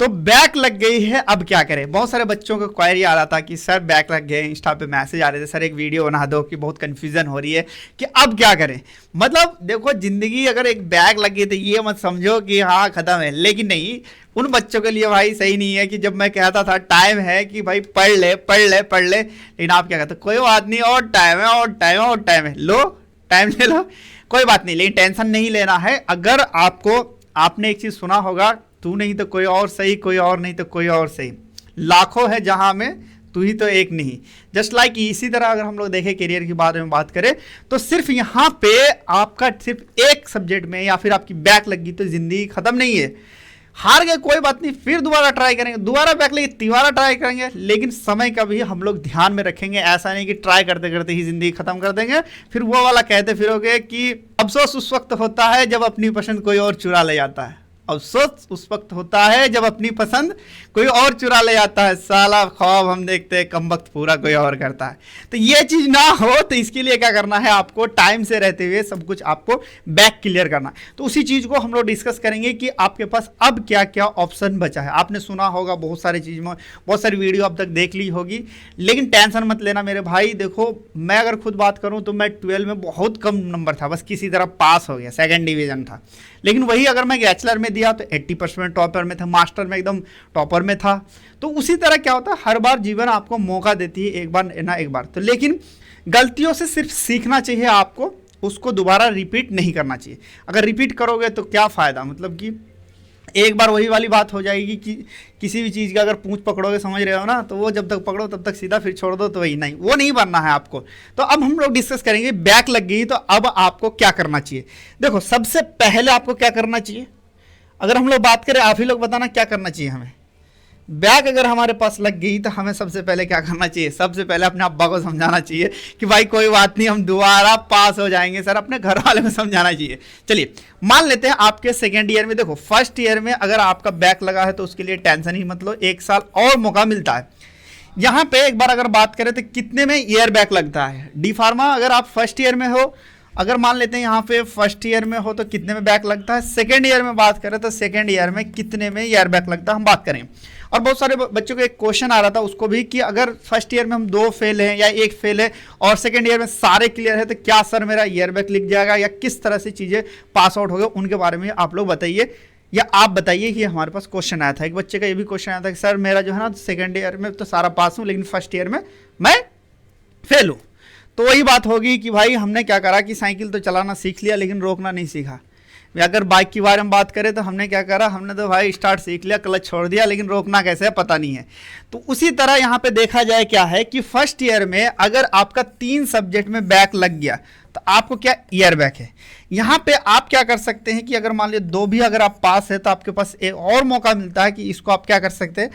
तो बैक लग गई है, अब क्या करें। बहुत सारे बच्चों को क्वेरी आ रहा था कि सर बैक लग गए, इंस्टा पे मैसेज आ रहे थे सर एक वीडियो बना दो, कि बहुत कंफ्यूजन हो रही है कि अब क्या करें। मतलब देखो, जिंदगी अगर एक बैक लग गई तो ये मत समझो कि हाँ खत्म है, लेकिन नहीं, उन बच्चों के लिए भाई सही नहीं है कि जब मैं कहता था टाइम है कि भाई पढ़ ले पढ़ ले पढ़ ले, लेकिन आप क्या कहते कोई बात नहीं, और टाइम है और टाइम है और टाइम है, लो टाइम ले लो, कोई बात नहीं, लेकिन टेंशन नहीं लेना है। अगर आपने एक चीज सुना होगा, तू नहीं तो कोई और सही, कोई और नहीं तो कोई और सही, लाखों है जहां में तू ही तो एक नहीं। जस्ट लाइक इसी तरह अगर हम लोग देखें करियर के बारे में बात करें, तो सिर्फ यहाँ पे आपका सिर्फ एक सब्जेक्ट में या फिर आपकी बैक लगी तो जिंदगी खत्म नहीं है। हार गए कोई बात नहीं, फिर दोबारा ट्राई करेंगे, दोबारा बैक लगी तिबारा ट्राई करेंगे, लेकिन समय का भी हम लोग ध्यान में रखेंगे। ऐसा नहीं कि ट्राई करते करते ही जिंदगी खत्म कर देंगे, फिर वो वाला कहते फिरोगे कि अफसोस उस वक्त होता है जब अपनी पसंद कोई और चुरा ले जाता है। अफसोस उस वक्त होता है जब अपनी पसंद कोई और चुरा ले जाता है, साला ख्वाब हम देखते हैं कम वक्त पूरा कोई और करता है। तो ये चीज ना हो, तो इसके लिए क्या करना है, आपको टाइम से रहते हुए सब कुछ आपको बैक क्लियर करना। तो उसी चीज को हम लोग डिस्कस करेंगे कि आपके पास अब क्या क्या ऑप्शन बचा है। आपने सुना होगा बहुत सारी चीज में, बहुत सारी वीडियो अब तक देख ली होगी, लेकिन टेंशन मत लेना मेरे भाई। देखो, मैं अगर खुद बात करूं तो मैं 12 में बहुत कम नंबर था, बस किसी तरह पास हो गया, 2nd डिवीजन था। लेकिन वही अगर मैं बैचलर में दिया तो 80% टॉपर में था, मास्टर में एकदम टॉपर में था। तो उसी तरह क्या होता है, हर बार जीवन आपको मौका देती है, एक बार ना एक बार। तो लेकिन गलतियों से सिर्फ सीखना चाहिए आपको, उसको दोबारा रिपीट नहीं करना चाहिए। अगर रिपीट करोगे तो क्या फ़ायदा, मतलब कि एक बार वही वाली बात हो जाएगी कि किसी भी चीज़ का अगर पूंछ पकड़ोगे, समझ रहे हो ना, तो वो जब तक पकड़ो तब तक सीधा, फिर छोड़ दो तो वही नहीं, वो नहीं बनना है आपको। तो अब हम लोग डिस्कस करेंगे बैक लग गई तो अब आपको क्या करना चाहिए। देखो, सबसे पहले आपको क्या करना चाहिए, अगर हम लोग बात करें, आप ही लोग बताना क्या करना चाहिए हमें। बैक अगर हमारे पास लग गई तो हमें सबसे पहले क्या करना चाहिए, सबसे पहले अपने अब्बा को समझाना चाहिए कि भाई कोई बात नहीं, हम दोबारा पास हो जाएंगे सर। अपने घर वाले में समझाना चाहिए। चलिए मान लेते हैं आपके 2nd ईयर में, देखो 1st ईयर में अगर आपका बैक लगा है तो उसके लिए टेंशन ही मत लो, 1 साल और मौका मिलता है। यहाँ पे एक बार अगर बात करें तो कितने में ईयर बैक लगता है। डी फार्मा अगर आप 1st ईयर में हो, अगर मान लेते हैं यहाँ पे 1st ईयर में हो तो कितने में बैक लगता है। 2nd ईयर में बात करें तो 2nd ईयर में कितने में ईयर बैक लगता है, हम बात करें। और बहुत सारे बच्चों को एक क्वेश्चन आ रहा था उसको भी, कि अगर 1st ईयर में हम 2 फेल हैं या 1 फेल है और 2nd ईयर में सारे क्लियर है, तो क्या सर मेरा ईयर बैक लिख जाएगा या किस तरह से चीज़ें पास आउट हो गए, उनके बारे में आप लोग बताइए, या आप बताइए कि हमारे पास क्वेश्चन आया था। एक बच्चे का ये भी क्वेश्चन आया था कि सर मेरा जो है ना 2nd ईयर में तो सारा पास हूँ, लेकिन 1st ईयर में मैं फेल हूँ। तो वही बात होगी कि भाई हमने क्या करा कि साइकिल तो चलाना सीख लिया लेकिन रोकना नहीं सीखा। अगर बाइक के बारे में बात करें तो हमने क्या करा, हमने तो भाई स्टार्ट सीख लिया, क्लच छोड़ दिया, लेकिन रोकना कैसे है पता नहीं है। तो उसी तरह यहाँ पे देखा जाए क्या है कि 1st ईयर में अगर आपका 3 सब्जेक्ट में बैक लग गया तो आपको क्या ईयर बैक है। यहाँ पे आप क्या कर सकते हैं कि अगर मान लीजिए 2 भी अगर आप पास है तो आपके पास एक और मौका मिलता है कि इसको आप क्या कर सकते हैं,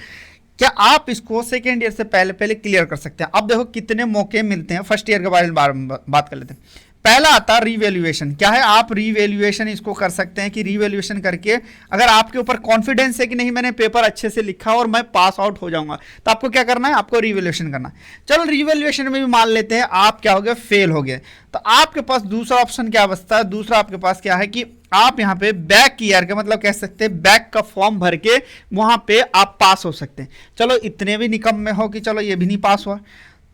क्या आप इसको 2nd ईयर से पहले क्लियर कर सकते हैं। अब देखो कितने मौके मिलते हैं। 1st ईयर के बारे में बात कर लेते हैं। पहला आता है रीवैल्यूएशन। क्या है, आप रीवैल्यूएशन इसको कर सकते हैं कि रीवैल्यूएशन करके अगर आपके ऊपर कॉन्फिडेंस है कि नहीं मैंने पेपर अच्छे से लिखा और मैं पास आउट हो जाऊंगा, तो आपको क्या करना है, आपको रीवैल्यूएशन करना है। चलो रीवैल्यूएशन में भी मान लेते हैं आप क्या हो गए, फेल हो गए, तो आपके पास दूसरा ऑप्शन क्या बचता है। दूसरा आपके पास क्या है कि आप यहाँ पे बैक ईयर का मतलब कह सकते हैं बैक का फॉर्म भर के वहां पे आप पास हो सकते हैं। चलो इतने भी निकम में हो कि चलो ये भी नहीं पास हुआ,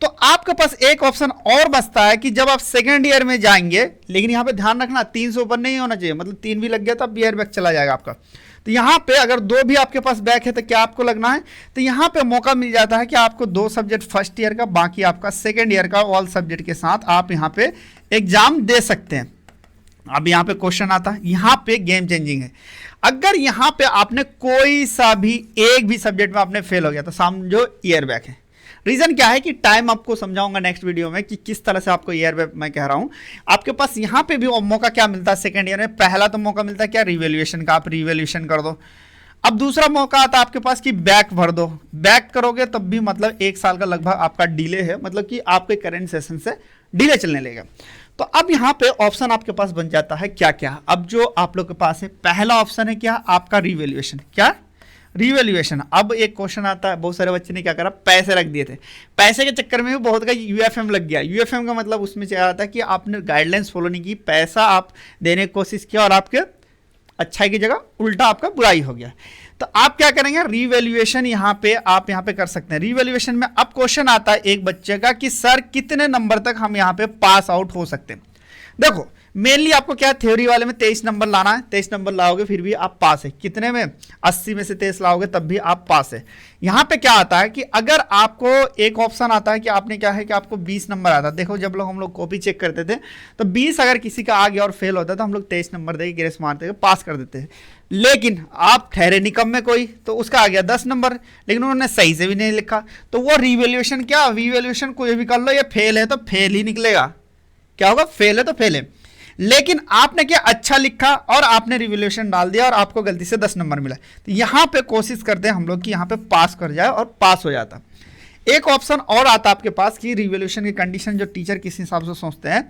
तो आपके पास एक ऑप्शन और बचता है कि जब आप 2nd ईयर में जाएंगे, लेकिन यहाँ पे ध्यान रखना 3 से ऊपर नहीं होना चाहिए, मतलब 3 भी लग गया तो अब ईयर बैक चला जाएगा आपका। तो यहाँ पे अगर 2 भी आपके पास बैक है तो क्या आपको लगना है, तो यहाँ पे मौका मिल जाता है कि आपको 2 सब्जेक्ट 1st ईयर का, बाकी आपका 2nd ईयर का ऑल सब्जेक्ट के साथ आप यहाँ पे एग्जाम दे सकते हैं। अब यहाँ पे क्वेश्चन आता है, यहाँ पे गेम चेंजिंग है। अगर यहाँ पे आपने कोई सा भी एक भी सब्जेक्ट में आपने फेल हो गया तो समझो ईयर बैक है। रीजन क्या है कि टाइम आपको समझाऊंगा नेक्स्ट वीडियो में कि किस तरह से आपको ईयर बैक मैं कह रहा हूं। आपके पास यहाँ पे भी मौका क्या मिलता है 2nd ईयर में, पहला तो मौका मिलता है क्या, रिवैल्यूएशन का, आप रिवैल्यूएशन कर दो। अब दूसरा मौका आता है आपके पास कि बैक भर दो। बैक करोगे तब भी मतलब 1 साल का लगभग आपका डिले है, मतलब कि आपके करंट सेशन से डिले चलने लगेगा। तो अब यहाँ पे ऑप्शन आपके पास बन जाता है क्या क्या। अब जो आप लोग के पास है, पहला ऑप्शन है क्या, आपका रिवैल्यूएशन। क्या, रिवैल्यूएशन। अब एक क्वेश्चन आता है, बहुत सारे बच्चे ने क्या करा, पैसे रख दिए थे, पैसे के चक्कर में भी बहुत का यूएफएम लग गया। यूएफएम का मतलब उसमें क्या आता है कि आपने गाइडलाइंस फॉलो नहीं की, पैसा आप देने की कोशिश किया और आपके अच्छाई की जगह उल्टा आपका बुराई हो गया। तो आप क्या करेंगे, रीवैल्यूएशन यहाँ पे आप यहाँ पे कर सकते हैं। रीवैल्यूएशन में अब क्वेश्चन आता है एक बच्चे का कि सर कितने नंबर तक हम यहाँ पे पास आउट हो सकते हैं। देखो मेनली आपको क्या थ्योरी वाले में 23 नंबर लाना है, 23 नंबर लाओगे फिर भी आप पास है। कितने में, 80 में से 23 लाओगे तब भी आप पास है। यहाँ पे क्या आता है कि अगर आपको एक ऑप्शन आता है कि आपने क्या है कि आपको 20 नंबर आता है। देखो जब हम लोग कॉपी चेक करते थे तो 20 अगर किसी का आ गया और फेल होता है तो हम लोग 23 नंबर देके ग्रेस मारते थे, पास कर देते हैं। लेकिन आप ठहरे निकम में कोई, तो उसका आ गया 10 नंबर, लेकिन उन्होंने सही से भी नहीं लिखा, तो वो रिवैल्यूएशन क्या, रिवैल्यूएशन कोई भी कर लो, ये फेल है तो फेल ही निकलेगा। क्या होगा, फेल है तो फेल है। लेकिन आपने क्या अच्छा लिखा और आपने रिवैल्यूएशन डाल दिया और आपको गलती से 10 नंबर मिला, तो यहां पे कोशिश करते हैं हम लोग कि यहां पे पास कर जाए और पास हो जाता। एक ऑप्शन और आता आपके पास कि रिवैल्यूएशन की कंडीशन जो टीचर किस हिसाब से सोचते हैं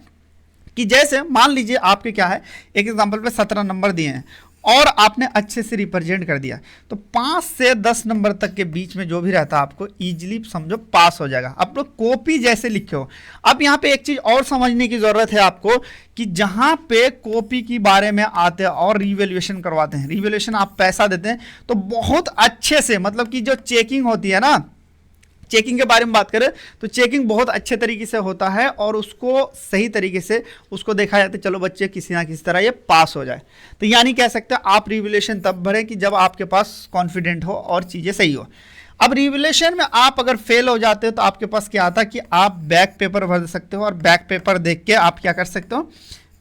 कि जैसे मान लीजिए आपके क्या है, एक एग्जांपल पे 17 नंबर दिए हैं और आपने अच्छे से रिप्रेजेंट कर दिया, तो 5 से 10 नंबर तक के बीच में जो भी रहता है आपको इजीली समझो पास हो जाएगा। आप लोग कॉपी जैसे लिखे हो। अब यहाँ पे एक चीज और समझने की जरूरत है आपको कि जहां पे कॉपी के बारे में आते हैं और रिवैल्यूएशन करवाते हैं, रिवैल्यूएशन आप पैसा देते हैं तो बहुत अच्छे से, मतलब कि जो चेकिंग होती है ना, चेकिंग के बारे में बात करें तो चेकिंग बहुत अच्छे तरीके से होता है और उसको सही तरीके से उसको देखा जाता है, चलो बच्चे किसी ना किसी तरह ये पास हो जाए। तो यानी कह सकते हैं आप रिवैल्यूएशन तब भरें कि जब आपके पास कॉन्फिडेंट हो और चीज़ें सही हो। अब रिवैल्यूएशन में आप अगर फेल हो जाते हो तो आपके पास क्या आता है कि आप बैक पेपर भर सकते हो और बैक पेपर देख के आप क्या कर सकते हो,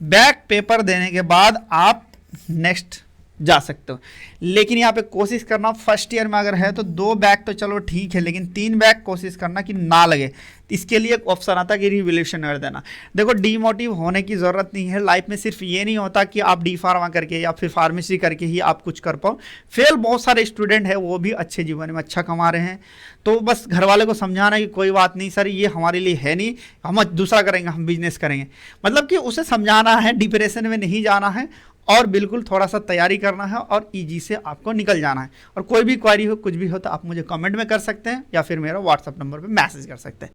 बैक पेपर देने के बाद आप नेक्स्ट जा सकते हो। लेकिन यहाँ पे कोशिश करना फर्स्ट ईयर में अगर है तो 2 बैक तो चलो ठीक है, लेकिन 3 बैक कोशिश करना कि ना लगे। इसके लिए एक ऑप्शन आता है कि रिवैल्यूएशन कर देना। देखो डीमोटिव होने की ज़रूरत नहीं है। लाइफ में सिर्फ ये नहीं होता कि आप डी फार्मा करके या फिर फार्मेसी करके ही आप कुछ कर पाओ। फेल बहुत सारे स्टूडेंट हैं, वो भी अच्छे जीवन में अच्छा कमा रहे हैं। तो बस घर वाले को समझाना है कि कोई बात नहीं सर, ये हमारे लिए है नहीं, हम दूसरा करेंगे, हम बिजनेस करेंगे। मतलब कि उसे समझाना है, डिप्रेशन में नहीं जाना है और बिल्कुल थोड़ा सा तैयारी करना है और इजी से आपको निकल जाना है। और कोई भी क्वेरी हो, कुछ भी हो तो आप मुझे कमेंट में कर सकते हैं या फिर मेरा व्हाट्सएप नंबर पे मैसेज कर सकते हैं।